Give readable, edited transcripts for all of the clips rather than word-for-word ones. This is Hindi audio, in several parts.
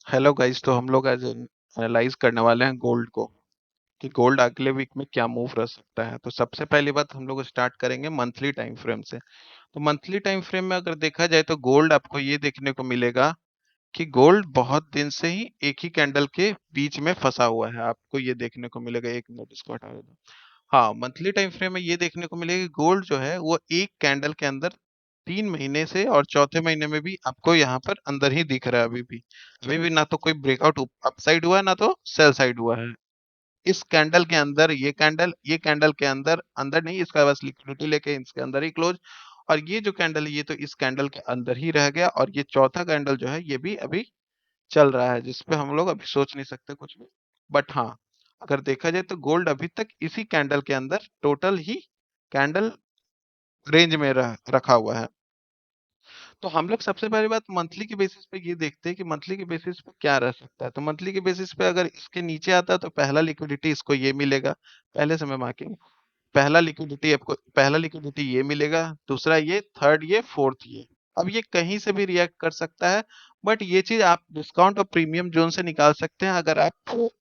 हेलो गाइस, तो हम लोग आज एनालाइज करने वाले हैं गोल्ड को कि गोल्ड अगले वीक में क्या मूव रह सकता है। तो सबसे पहली बात हम लोग स्टार्ट करेंगे मंथली टाइम फ्रेम से। तो मंथली टाइम फ्रेम में अगर देखा जाए तो गोल्ड आपको ये देखने को मिलेगा कि गोल्ड बहुत दिन से ही एक ही कैंडल के बीच में फंसा हुआ है। आपको ये देखने को मिलेगा, एक मिनट इसको हटा देता हूँ। हाँ, मंथली टाइम फ्रेम में ये देखने को मिलेगा कि गोल्ड जो है वो एक कैंडल के अंदर 3 महीने से और चौथे महीने में भी आपको यहाँ पर अंदर ही दिख रहा है। अभी भी ना तो कोई ब्रेकआउट अपसाइड हुआ है ना तो सेल साइड हुआ है। इस कैंडल के अंदर ये कैंडल के अंदर अंदर नहीं, इसका बस लिक्विडिटी लेके इसके अंदर ही क्लोज। और ये जो कैंडल है ये तो इस कैंडल के अंदर ही रह गया, और ये चौथा कैंडल जो है ये भी अभी चल रहा है, जिसपे हम लोग अभी सोच नहीं सकते कुछ भी। बट हाँ, अगर देखा जाए तो गोल्ड अभी तक इसी कैंडल के अंदर टोटल ही कैंडल रेंज में रखा हुआ है। तो हम लोग सबसे पहली बात मंथली के बेसिस पे ये देखते हैं कि मंथली के बेसिस पे क्या रह सकता है। तो मंथली के बेसिस पे अगर इसके नीचे आता है तो पहला लिक्विडिटी इसको ये मिलेगा। पहले से मैं मार्किंग, पहला लिक्विडिटी ये मिलेगा, दूसरा ये, थर्ड ये, फोर्थ ये। अब ये कहीं से भी रिएक्ट कर सकता है, बट ये चीज आप डिस्काउंट और प्रीमियम जोन से निकाल सकते हैं अगर आप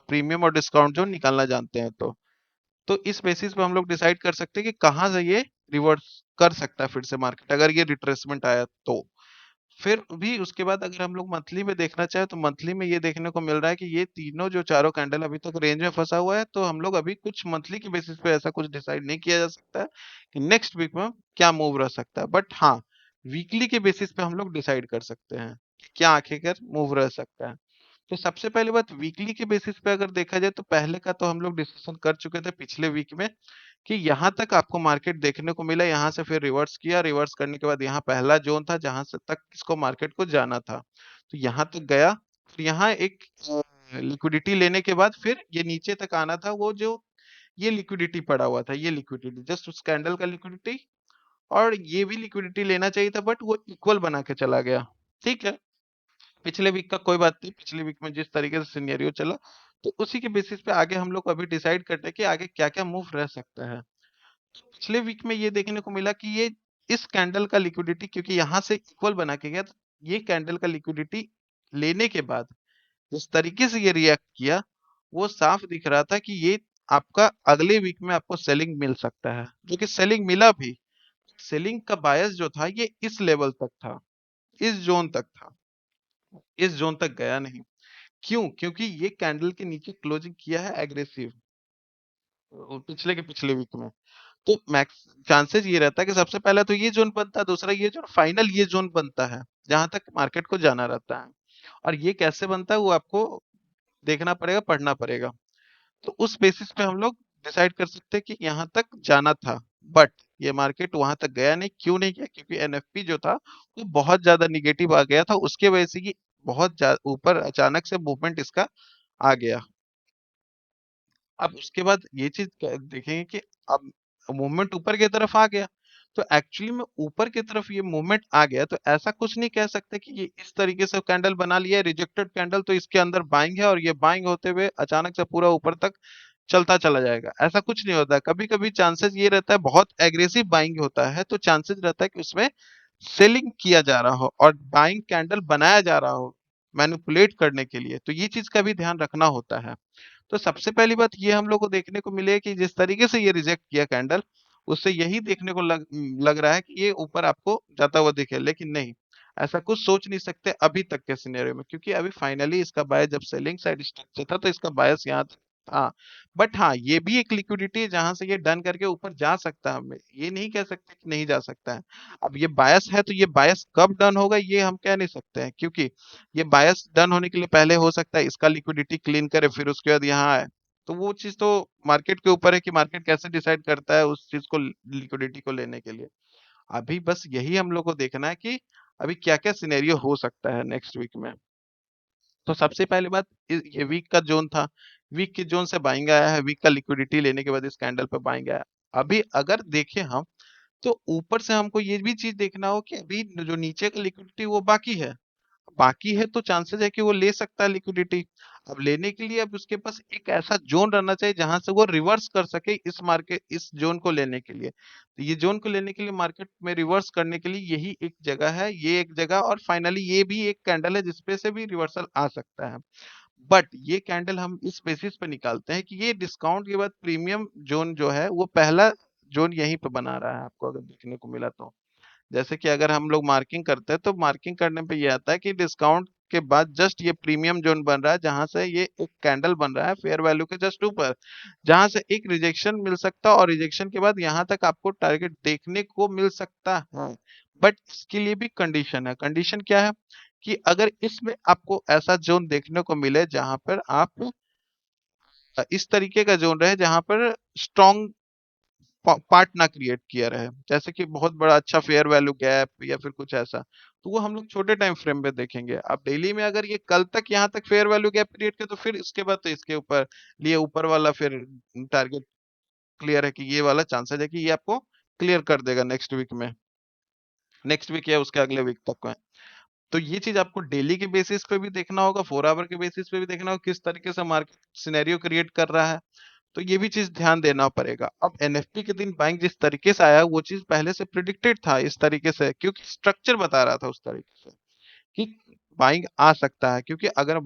प्रीमियम और डिस्काउंट जोन निकालना जानते हैं तो इस बेसिस पे हम लोग डिसाइड कर सकते हैं कि कहाँ से ये रिवर्स कर सकता है फिर से मार्केट, अगर ये रिट्रेसमेंट आया तो। फिर भी उसके बाद अगर हम लोग मंथली में देखना चाहे तो मंथली में ये देखने को मिल रहा है कि ये तीनों जो चारों कैंडल अभी तक रेंज में फंसा हुआ है। तो हम लोग अभी कुछ मंथली के बेसिस पे ऐसा कुछ डिसाइड नहीं किया जा सकता है कि नेक्स्ट वीक में क्या मूव रह सकता है। बट हाँ, वीकली के बेसिस पे हम लोग डिसाइड कर सकते हैं कि क्या आखिरकार मूव रह सकता है। तो सबसे पहली बात, वीकली के बेसिस पे अगर देखा जाए तो पहले का तो हम लोग डिस्कशन कर चुके थे पिछले वीक में कि यहाँ तक आपको मार्केट देखने को मिला, यहाँ से फिर रिवर्स किया, रिवर्स करने के बाद यहाँ पहला जोन था जहां से तक इसको मार्केट को जाना था। तो यहाँ तक गया, फिर यहाँ एक लिक्विडिटी लेने के बाद फिर ये नीचे तक आना था। वो जो ये लिक्विडिटी पड़ा हुआ था, ये लिक्विडिटी जस्ट उस कैंडल का लिक्विडिटी, और ये भी लिक्विडिटी लेना चाहिए था बट वो इक्वल बना के चला गया। ठीक है, पिछले वीक का कोई बात नहीं, पिछले वीक में जिस तरीके से सिनेरियो चला तो उसी के बेसिस पे आगे हम लोग अभी डिसाइड करते हैं कि आगे क्या क्या मूव रह सकता है। पिछले वीक में ये देखने को मिला कि ये इस कैंडल का लिक्विडिटी क्योंकि यहाँ से इक्वल बना के गया, तो ये कैंडल का लिक्विडिटी लेने के बाद जिस तरीके से ये रिएक्ट किया, वो साफ दिख रहा था कि ये आपका अगले वीक में आपको सेलिंग मिल सकता है, जो कि सेलिंग मिला भी। सेलिंग का बायस जो था ये इस लेवल तक था, इस जोन तक था, इस जोन तक गया नहीं। क्यों? क्योंकि ये कैंडल के नीचे क्लोजिंग किया है एग्रेसिव पिछले के पिछले वीक में। तो मैक्स चांसेस ये रहता है कि सबसे पहला तो ये जोन बनता है, दूसरा ये जोन, फाइनल ये जोन बनता है जहां तक मार्केट को जाना रहता है। और ये कैसे बनता है वो आपको देखना पड़ेगा, पढ़ना पड़ेगा। तो उस बेसिस पे हम लोग डिसाइड कर सकते हैं कि यहाँ तक जाना था, बट ये मार्केट वहां तक गया नहीं। क्यों नहीं गया? क्योंकि एनएफपी जो था वो बहुत ज्यादा निगेटिव आ गया था, उसके वजह से ये बहुत ज्यादा ऊपर अचानक से मूवमेंट इसका आ गया। अब उसके बाद ये चीज देखेंगे कि अब मूवमेंट ऊपर की तरफ आ गया, तो एक्चुअली में ऊपर की तरफ ये मूवमेंट आ गया तो ऐसा कुछ नहीं कह सकते कि ये इस तरीके से कैंडल बना लिया है रिजेक्टेड कैंडल तो इसके अंदर बाइंग है और ये बाइंग होते हुए अचानक से पूरा ऊपर तक चलता चला जाएगा। ऐसा कुछ नहीं होता। कभी कभी चांसेस ये रहता है, बहुत एग्रेसिव बाइंग होता है तो चांसेस रहता है कि उसमें सेलिंग किया जा रहा हो और बाइंग कैंडल बनाया जा रहा हो मैनिपुलेट करने के लिए, तो ये चीज का भी ध्यान रखना होता है। तो सबसे पहली बात ये हम लोग को देखने को मिले कि जिस तरीके से ये रिजेक्ट किया कैंडल, उससे यही देखने को लग रहा है कि ये ऊपर आपको जाता हुआ दिखे, लेकिन नहीं, ऐसा कुछ सोच नहीं सकते अभी तक के सिनेरियो में, क्योंकि अभी फाइनली इसका बायस जब सेलिंग साइड स्ट्रक्चर था तो इसका बायस यहाँ था। बट हाँ, ये भी एक लिक्विडिटी है जहां से ये डन करके ऊपर जा सकता है, हम ये नहीं कह सकते कि नहीं जा सकता है। अब ये बायस है तो ये बायस कब डन होगा ये हम कह नहीं सकते हैं, क्योंकि ये बायस डन होने के लिए पहले हो सकता है इसका लिक्विडिटी क्लीन करे फिर उसके बाद यहाँ आए। तो वो चीज तो मार्केट के ऊपर है कि मार्केट कैसे डिसाइड करता है उस चीज को, लिक्विडिटी को लेने के लिए। अभी बस यही हम लोग को देखना है कि अभी क्या क्या सिनेरियो हो सकता है नेक्स्ट वीक में। तो सबसे पहली बात, ये वीक का जोन था, वीक के जोन से बाइंग आया है, वीक का लिक्विडिटी लेने के बाद इस कैंडल पे बाइंग आया। अभी अगर देखें हम तो ऊपर से हमको ये भी चीज देखना हो कि अभी जो नीचे का लिक्विडिटी वो बाकी है। बाकी है तो चांसेस है कि वो ले सकता है लिक्विडिटी। अब लेने के लिए अब उसके पास एक ऐसा जोन रहना चाहिए जहां से वो रिवर्स कर सके इस मार्केट, इस जोन को लेने के लिए। तो ये जोन को लेने के लिए मार्केट में रिवर्स करने के लिए यही एक जगह है, ये एक जगह, और फाइनली ये भी एक कैंडल है जिसपे से भी रिवर्सल आ सकता है। बट ये कैंडल हम इस बेसिस पे निकालते हैं कि ये डिस्काउंट के बाद प्रीमियम जोन जो है वो पहला जोन यहीं पे बना रहा है, आपको अगर देखने को मिला तो। जैसे कि अगर हम लोग मार्किंग करते हैं तो मार्किंग करने पे ये आता है कि डिस्काउंट के बाद जस्ट ये प्रीमियम जोन बन रहा है, जहां से ये एक कैंडल बन रहा है फेयर वैल्यू के जस्ट ऊपर, जहां से एक रिजेक्शन मिल सकता है, और रिजेक्शन के बाद यहां तक आपको टारगेट देखने को मिल सकता है। बट इसके लिए भी कंडीशन है। कंडीशन क्या है कि अगर इसमें आपको ऐसा जोन देखने को मिले जहां पर आप इस तरीके का जोन रहे जहां पर स्ट्रॉन्ग पार्ट ना क्रिएट किया रहे, जैसे कि बहुत बड़ा अच्छा फेयर वैल्यू गैप या फिर कुछ ऐसा, तो वो हम लोग छोटे टाइम फ्रेम में देखेंगे। अब डेली में अगर ये कल तक यहाँ तक फेयर वैल्यू गैप क्रिएट किया तो फिर इसके बाद तो इसके ऊपर लिए ऊपर वाला फिर टारगेट क्लियर है कि ये वाला चांसेस है कि ये आपको क्लियर कर देगा नेक्स्ट वीक में, नेक्स्ट वीक या उसके अगले वीक तक में। तो ये चीज आपको डेली के बेसिस पे भी देखना होगा, 4 आवर के बेसिस पे भी देखना होगा किस तरीके से मार्केट सिनेरियो क्रिएट कर रहा है। तो ये भी चीज ध्यान देना पड़ेगा। अब एनएफपी के दिन बाइंग जिस तरीके से आया वो चीज पहले से प्रिडिक्टेड था इस तरीके से, क्योंकि स्ट्रक्चर बता रहा था उस तरीके से कि बाइंग आ सकता है। क्योंकि अगर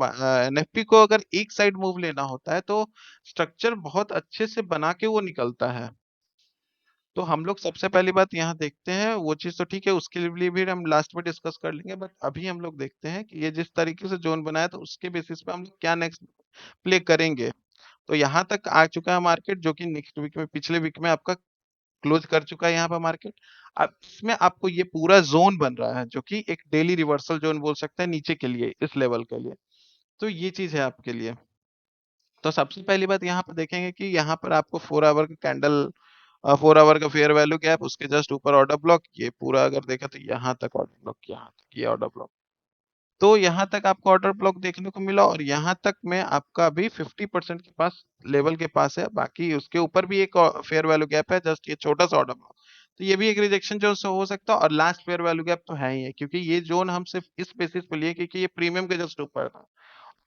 एनएफपी को अगर एक साइड मूव लेना होता है तो स्ट्रक्चर बहुत अच्छे से बना के वो निकलता है। तो हम लोग सबसे पहली बात यहाँ देखते हैं, वो चीज तो ठीक है, उसके लिए भी हम लास्ट में डिस्कस कर लेंगे, बट अभी हम लोग देखते हैं कि ये जिस तरीके से जोन बनाया तो उसके बेसिस पे हम लोग क्या नेक्स्ट प्ले करेंगे। तो यहाँ तक आ चुका है मार्केट, जो कि नेक्स्ट वीक में, पिछले वीक में आपका क्लोज कर चुका है यहाँ पर मार्केट। अब इसमें आपको ये पूरा जोन बन रहा है जो कि एक डेली रिवर्सल जोन बोल सकते हैं नीचे के लिए, इस लेवल के लिए। तो ये चीज है आपके लिए। तो सबसे पहली बात यहाँ पर देखेंगे कि यहाँ पर आपको 4 आवर का कैंडल, 4 आवर का फेयर वैल्यू गैप, उसके जस्ट ऊपर ऑर्डर ब्लॉक, ये पूरा अगर देखा तो यहाँ तक ऑर्डर ब्लॉक, यहाँ तक ये ऑर्डर ब्लॉक। तो यहाँ तक आपको ऑर्डर ब्लॉक देखने को मिला, और यहाँ तक में आपका अभी 50% के पास लेवल के पास है। बाकी उसके ऊपर भी एक फेयर वैल्यू गैप है, जस्ट ये छोटा सा ऑर्डर ब्लॉक। तो ये भी एक रिजेक्शन जोन से हो सकता है, और लास्ट फेयर वैल्यू गैप तो है ही है, क्योंकि ये जोन हम सिर्फ इस बेसिस पे लिए क्योंकि ये प्रीमियम के जस्ट ऊपर था।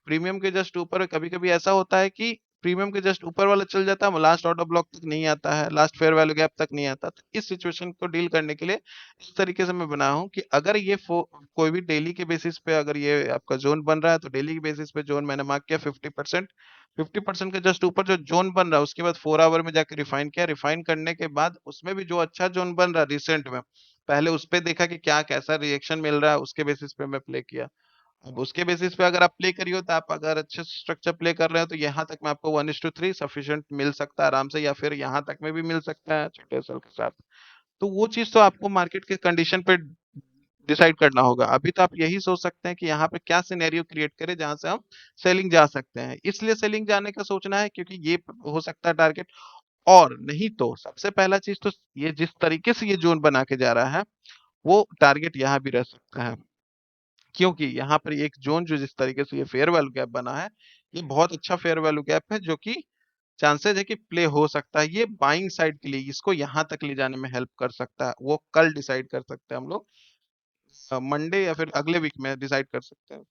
प्रीमियम के जस्ट ऊपर कभी कभी ऐसा होता है कि प्रीमियम के जस्ट ऊपर वाला चल जाता है, लास्ट ऑर्डर ब्लॉक तक नहीं आता है, लास्ट फेयर वैल्यू गैप तक नहीं आता। तो इस सिचुएशन को डील करने के लिए इस तरीके से मैं बनाया हूँ कि अगर ये कोई भी डेली के बेसिस पे अगर ये आपका जोन बन रहा है तो डेली के बेसिस पे जोन मैंने मार्क किया 50%। 50% के जस्ट ऊपर जो जोन बन रहा है उसके बाद 4 आवर में जाकर रिफाइन किया। रिफाइन करने के बाद उसमें भी जो अच्छा जोन बन रहा है रिसेंट में, पहले उस पे देखा कि क्या कैसा रिएक्शन मिल रहा है, उसके बेसिस पे मैं प्ले किया। अब उसके बेसिस पे अगर आप प्ले करिए हो तो आप अगर अच्छे स्ट्रक्चर प्ले कर रहे हो तो यहाँ तक में आपको 1:3 सफिशिएंट मिल सकता है आराम से, या फिर यहाँ तक में भी मिल सकता है छोटे सेल के साथ। तो वो चीज तो आपको मार्केट के कंडीशन पे डिसाइड करना होगा। अभी तो आप यही सोच सकते हैं कि यहाँ पे क्या सिनेरियो क्रिएट करें जहां से हम सेलिंग जा सकते हैं, इसलिए सेलिंग जाने का सोचना है क्योंकि ये हो सकता है टारगेट। और नहीं तो सबसे पहला चीज तो ये जिस तरीके से ये जोन बना के जा रहा है वो टारगेट यहाँ भी रह सकता है, क्योंकि यहाँ पर एक जोन जो जिस तरीके से ये फेयर वैल्यू गैप बना है, ये बहुत अच्छा फेयर वैल्यू गैप है, जो कि चांसेस है कि प्ले हो सकता है। ये बाइंग साइड के लिए इसको यहाँ तक ले जाने में हेल्प कर सकता है। वो कल डिसाइड कर सकते हैं हम लोग, मंडे या फिर अगले वीक में डिसाइड कर सकते हैं,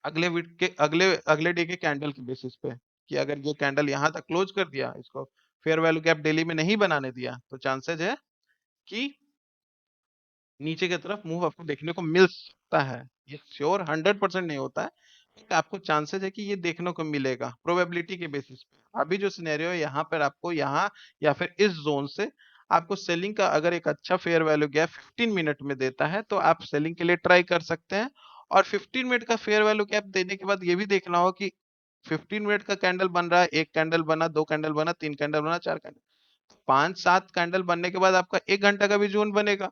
अगले वीक के अगले अगले डे के कैंडल के बेसिस पे, कि अगर ये कैंडल यहाँ तक क्लोज कर दिया, इसको फेयर वैल्यू गैप डेली में नहीं बनाने दिया, तो चांसेस है कि नीचे की तरफ मूव आपको देखने को मिल सकता है। ये श्योर 100% नहीं होता है, बट आपको चांसेस है कि ये देखने को मिलेगा प्रोबेबिलिटी के बेसिस पे। अभी जो सिनेरियो है यहाँ पर आपको यहाँ या फिर इस जोन से आपको सेलिंग का अगर एक अच्छा फेयर वैल्यू गैप 15 मिनट में देता है तो आप सेलिंग के लिए ट्राई कर सकते हैं। और 15 मिनट का फेयर वैल्यू गैप देने के बाद ये भी देखना होगा कि 15 मिनट का कैंडल बन रहा है, एक कैंडल बना, दो कैंडल बना, तीन कैंडल बना, चार कैंडल, 5-7 कैंडल बनने के बाद आपका 1 घंटा का भी जोन बनेगा।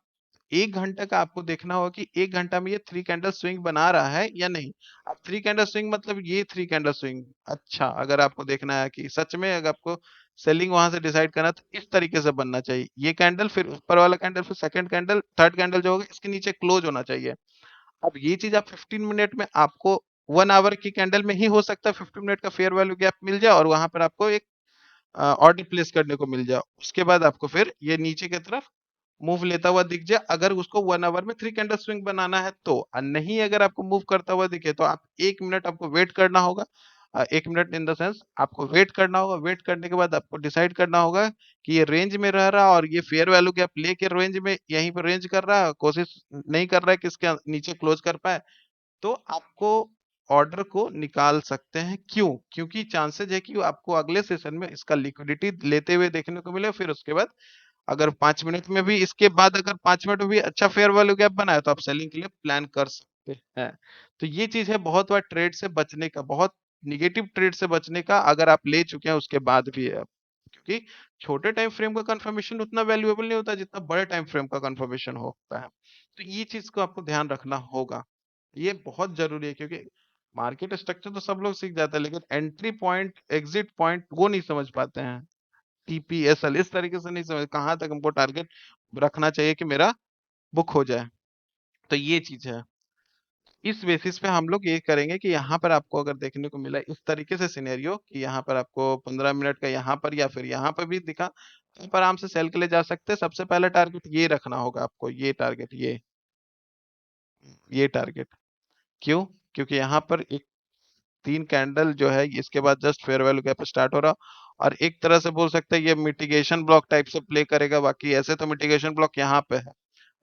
1 घंटे का आपको देखना होगा कि 1 घंटा में ये 3 कैंडल स्विंग बना रहा है या नहीं। अब 3 कैंडल स्विंग मतलब ये 3 कैंडल स्विंग, अच्छा अगर आपको देखना है कि सच में अगर आपको सेलिंग वहां से डिसाइड करना है, तो इस तरीके से बनना चाहिए। ये कैंडल फिर ऊपर वाला कैंडल फिर सेकंड कैंडल थर्ड कैंडल जो होगा इसके नीचे क्लोज होना चाहिए। अब ये चीज आप 15 मिनट में आपको 1 आवर की कैंडल में ही हो सकता है 15 मिनट का फेयर वैल्यू गैप मिल जाए और वहां पर आपको एक ऑर्डर प्लेस करने को मिल जाए। उसके बाद आपको फिर ये नीचे की तरफ मूव लेता हुआ दिख जाए, अगर उसको 1 आवर में 3 कैंडल स्विंग बनाना है तो। नहीं अगर आपको मूव करता हुआ दिखे तो आप 1 मिनट आपको वेट करना होगा। 1 मिनट इन द सेंस आपको वेट करना होगा। वेट करने के बाद आपको डिसाइड करना होगा कि ये रेंज में रह रहा और ये फेयर वैल्यू गैप लेके रेंज में यहीं पर रेंज कर रहा है, कोशिश नहीं कर रहा है कि इसके नीचे क्लोज कर पाए, तो आपको ऑर्डर को निकाल सकते हैं। क्यों? क्योंकि चांसेस है कि आपको अगले सेशन में इसका लिक्विडिटी लेते हुए देखने को मिले। फिर उसके बाद अगर 5 मिनट में भी, इसके बाद अगर 5 मिनट में भी अच्छा फेयर वैल्यू गैप बना है तो आप सेलिंग के लिए प्लान कर सकते हैं। तो ये चीज है बहुत बार ट्रेड से बचने का, बहुत निगेटिव ट्रेड से बचने का, अगर आप ले चुके हैं उसके बाद भी है। क्योंकि छोटे टाइम फ्रेम का कंफर्मेशन उतना वैल्यूएबल नहीं होता जितना बड़े टाइम फ्रेम का कंफर्मेशन होता है। तो ये चीज को आपको ध्यान रखना होगा। ये बहुत जरूरी है क्योंकि मार्केट स्ट्रक्चर तो सब लोग सीख जाते हैं लेकिन एंट्री पॉइंट एग्जिट पॉइंट वो नहीं समझ पाते हैं। टीपीएसएल इस तरीके से नहीं समझ, कहाँ तक हमको टारगेट रखना चाहिए कि मेरा बुक हो जाए। तो ये चीज है। इस बेसिस पे हम लोग ये करेंगे कि यहाँ पर आपको अगर देखने को मिला इस तरीके से सिनेरियो कि यहाँ पर आपको 15 मिनट का यहाँ पर या फिर यहाँ पर भी दिखा, तो आप आराम से सेल के लिए जा सकते हैं। सबसे पहला टारगेट ये रखना होगा आपको, ये टारगेट, ये टारगेट। क्यों? क्योंकि यहाँ पर एक 3 कैंडल जो है इसके बाद just fair value gap start हो रहा, और एक तरह से बोल सकते हैं ये मिटिगेशन ब्लॉक टाइप से प्ले करेगा। बाकी ऐसे तो मिटिगेशन ब्लॉक यहाँ पे है,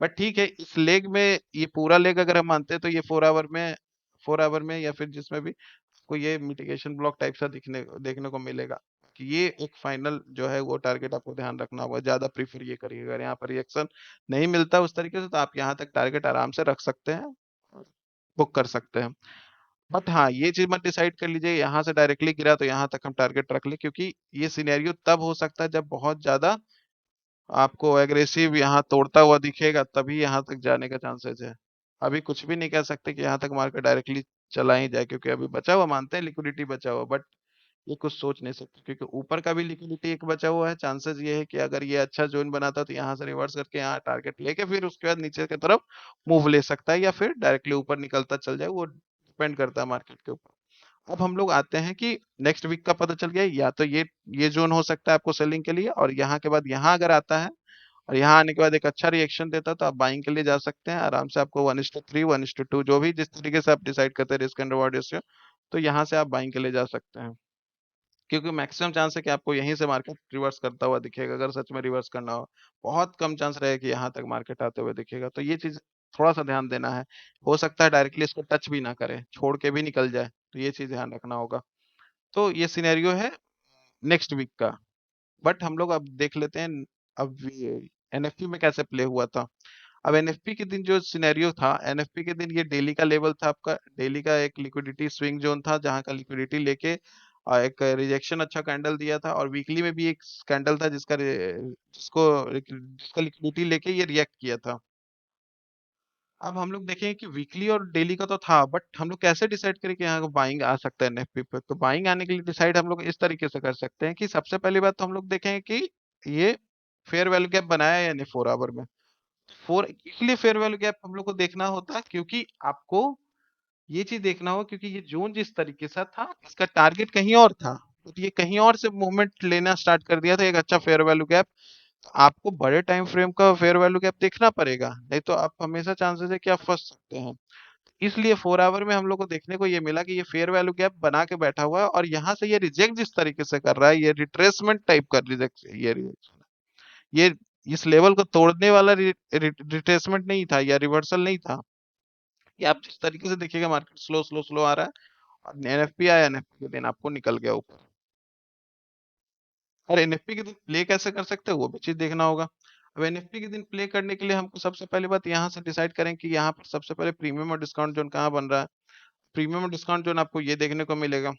बट ठीक है इस लेग में, ये पूरा लेग अगर हम मानते हैं तो ये 4 आवर में, 4 आवर में या फिर जिसमें भी आपको ये मिटिगेशन ब्लॉक टाइप सा देखने को मिलेगा। कि ये एक फाइनल जो है वो टारगेट आपको ध्यान रखना होगा, ज्यादा प्रीफर ये करिएगा। अगर यहाँ पर रिएक्शन नहीं मिलता उस तरीके से तो आप यहाँ तक टारगेट आराम से रख सकते हैं, बुक कर सकते हैं। बट हाँ ये चीज मत डिसाइड कर लीजिए यहाँ से डायरेक्टली गिरा तो यहाँ तक हम टारगेट रख ले, क्योंकि ये सिनेरियो तब हो सकता है जब बहुत ज्यादा आपको एग्रेसिव यहाँ तोड़ता हुआ दिखेगा, तभी यहाँ तक जाने का चांसेस है। अभी कुछ भी नहीं कह सकते कि यहाँ तक मार्केट डायरेक्टली चला ही जाए, क्योंकि अभी बचा हुआ, मानते हैं लिक्विडिटी बचा हुआ, बट ये कुछ सोच नहीं सकते क्योंकि ऊपर का भी लिक्विडिटी एक बचा हुआ है। चांसेस ये है कि अगर ये अच्छा जोन बनाता तो यहाँ से रिवर्स करके यहाँ टारगेट लेके फिर उसके बाद नीचे की तरफ मूव ले सकता है, या फिर डायरेक्टली ऊपर निकलता चल जाए, वो डिपेंड करता है मार्केट के ऊपर। अब हम लोग आते हैं कि नेक्स्ट वीक का पता चल गया, या तो ये जोन हो सकता है आपको सेलिंग के लिए, और यहाँ के बाद यहाँ अगर आता है और यहाँ आने के बाद एक अच्छा रिएक्शन देता है तो आप बाइंग के लिए जा सकते हैं आराम से। आपको 1:3 1:2 जो भी जिस तरीके से आप डिसाइड करते हैं रिस्क एंड रिवॉर्ड रेशियो, तो यहाँ से आप बाइंग के लिए जा सकते हैं। क्योंकि मैक्सिमम चांस है कि आपको यहीं से मार्केट रिवर्स करता हुआ दिखेगा। अगर सच में रिवर्स करना हो, बहुत कम चांस रहेगा कि यहाँ तक मार्केट आते हुए दिखेगा। तो ये चीज थोड़ा सा ध्यान देना है। हो सकता है डायरेक्टली इसको टच भी ना करे, छोड़ के भी निकल जाए, तो ये चीज ध्यान रखना होगा। तो ये सिनेरियो है नेक्स्ट वीक का। बट हम लोग अब देख लेते हैं अब एनएफपी में कैसे प्ले हुआ था। अब एनएफपी के दिन जो सिनेरियो था, एनएफपी के दिन ये डेली का लेवल था आपका, डेली का एक लिक्विडिटी स्विंग जोन था जहां का लिक्विडिटी लेके एक रिजेक्शन अच्छा कैंडल दिया था, और वीकली में भी एक कैंडल था जिसका लिक्विडिटी लेके ये रिएक्ट किया था। अब हम लोग देखें कि वीकली और डेली का तो था, बट हम लोग कैसे डिसाइड करें कि यहाँ बाइंग आ सकता है एनएफपी पे। तो बाइंग आने के लिए डिसाइड हम लोग इस तरीके से कर सकते हैं कि सबसे पहली बात तो हम लोग देखें कि ये फेयर वैल्यू गैप बनाया है या नहीं 4 आवर में। फोर इसलिए फेयर वैल्यू गैप हम लोग को देखना होता है क्योंकि आपको ये चीज देखना होगा, क्योंकि ये जोन जिस तरीके से था इसका टारगेट कहीं और था, तो ये कहीं और से मूवमेंट लेना स्टार्ट कर दिया था एक अच्छा फेयर वैल्यू गैप। आपको बड़े टाइम फ्रेम का फेयर वैल्यू गैप देखना पड़ेगा, नहीं तो आप हमेशा चांसेस है कि आप फंस सकते हैं। इसलिए 4 आवर में हम लोग को देखने को ये मिला कि ये फेयर वैल्यू गैप बना के बैठा हुआ है, और यहाँ से ये रिजेक्ट जिस तरीके से कर रहा है, ये रिट्रेसमेंट टाइप का रिजेक्ट, ये इस लेवल को तोड़ने वाला रिट्रेसमेंट नहीं था या रिवर्सल नहीं था। ये आप जिस तरीके से देखिएगा मार्केट स्लो स्लो स्लो आ रहा है, और एनएफपी आया, एनएफपी के दिन आपको निकल गया ऊपर। और एनएफपी के दिन प्ले कैसे कर सकते हैं वो भी चीज देखना होगा। अब एनएफपी के दिन प्ले करने के लिए हमको सबसे पहली बात यहाँ से डिसाइड करें कि यहाँ पर सबसे पहले प्रीमियम और डिस्काउंट जोन कहाँ बन रहा है। प्रीमियम और डिस्काउंट जोन आपको ये देखने को मिलेगा,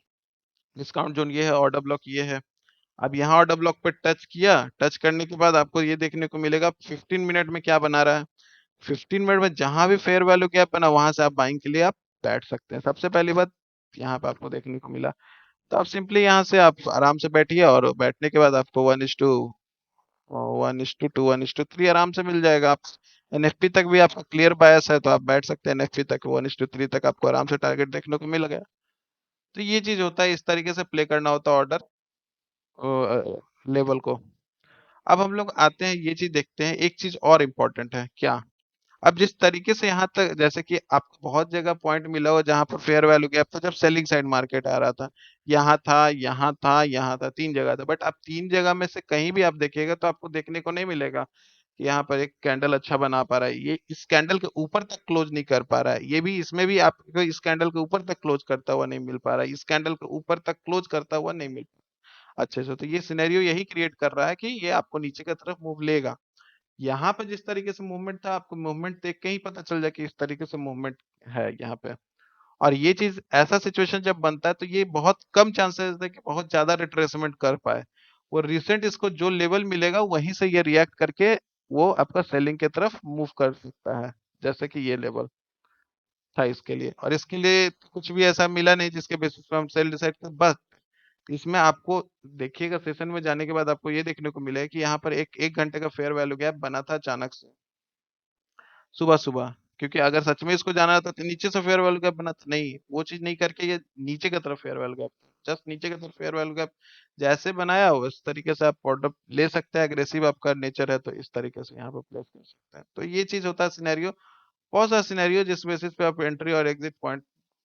डिस्काउंट जोन ये है, ऑर्डर ब्लॉक ये है। अब यहाँ ऑर्डर ब्लॉक पे टच किया, टच करने के बाद आपको ये देखने को मिलेगा 15 मिनट में क्या बना रहा है। 15 मिनट में जहां भी फेयर वैल्यू गैप है ना, वहां से आप बाइंग के लिए आप बैठ सकते हैं। सबसे पहली बात यहाँ पे आपको देखने को मिला, तो आप सिंपली यहाँ से आप आराम से बैठिए, और बैठने के बाद आपको 1:2 1:3 आराम से मिल जाएगा। आप एनएफपी तक भी आपका क्लियर बायस है तो आप बैठ सकते हैं, एनएफपी तक 1:3 तक आपको आराम से टारगेट देखने को मिल गया। तो ये चीज होता है, इस तरीके से प्ले करना होता है ऑर्डर लेवल को। अब हम लोग आते हैं, ये चीज देखते हैं, एक चीज और इम्पोर्टेंट है क्या। अब जिस तरीके से यहाँ तक, जैसे कि आपको बहुत जगह पॉइंट मिला हो जहां पर फेयर वैल्यू गैप था, जब सेलिंग साइड मार्केट आ रहा था, यहाँ था, यहाँ था, यहाँ था, तीन जगह था। बट आप तीन जगह में से कहीं भी आप देखिएगा तो आपको देखने को नहीं मिलेगा कि यहाँ पर एक कैंडल अच्छा बना पा रहा है, ये इस कैंडल के ऊपर तक क्लोज नहीं कर पा रहा है, ये भी इसमें भी आपको इस कैंडल के ऊपर तक क्लोज करता हुआ नहीं मिल पा रहा है, इस कैंडल के ऊपर तक क्लोज करता हुआ नहीं मिल पा रहा। अच्छे से, तो ये सिनेरियो यही क्रिएट कर रहा है कि ये आपको नीचे की तरफ मूव लेगा। यहाँ पे जिस तरीके से मूवमेंट था, आपको मूवमेंट देख के ही पता चल जाए कि इस तरीके से मूवमेंट है यहाँ पे। और ये चीज, ऐसा सिचुएशन जब बनता है तो ये बहुत कम चांसेस है कि बहुत ज्यादा रिट्रेसमेंट कर पाए। वो रिसेंट इसको जो लेवल मिलेगा वहीं से ये रिएक्ट करके वो आपका सेलिंग की तरफ मूव कर सकता है, जैसे कि ये लेवल था इसके लिए। और इसके लिए तो कुछ भी ऐसा मिला नहीं जिसके बेसिस पे हम सेल डिसाइड कर, बस इसमें आपको देखिएगा सेशन में जाने के बाद आपको ये देखने को मिलेगा कि यहाँ पर एक एक घंटे का फेयर वैल्यू गैप बना था अचानक से सुबह सुबह। क्योंकि अगर सच में इसको जाना था तो नीचे से फेयर वैल्यू गैप बना था, नहीं वो चीज नहीं करके ये नीचे की तरफ फेयर वैल्यू गैप, जस्ट नीचे की तरफ फेयर वैल्यू गैप जैसे बनाया हो उस तरीके से आप ऑर्डर ले सकते हैं। एग्रेसिव आपका नेचर है तो इस तरीके से यहाँ पे प्लेस कर सकते हैं। तो ये चीज होता है सिनेरियो, बहुत सारा सिनेरियो जिस बेसिस पे आप एंट्री और एग्जिट पॉइंट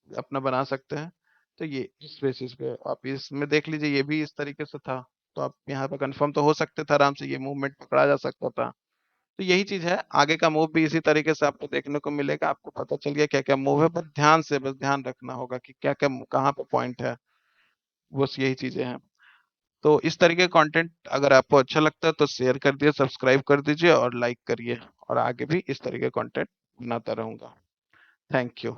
अपना बना सकते हैं। तो ये इस बेसिस पे आप इसमें देख लीजिए, ये भी इस तरीके से था। तो आप यहाँ पे कंफर्म तो हो सकते थे आराम से, ये मूवमेंट पकड़ा जा सकता था। तो यही चीज है, आगे का मूव भी इसी तरीके से आपको देखने को मिलेगा। आपको पता चल गया क्या क्या मूव है, बस ध्यान से, बस ध्यान रखना होगा कि क्या क्या कहाँ पे पॉइंट है, बस यही चीजें हैं। तो इस तरीके का कंटेंट अगर आपको अच्छा लगता है तो शेयर कर दिए, सब्सक्राइब कर दीजिए और लाइक करिए। और आगे भी इस तरीके का कंटेंट बनाता रहूंगा। Thank you.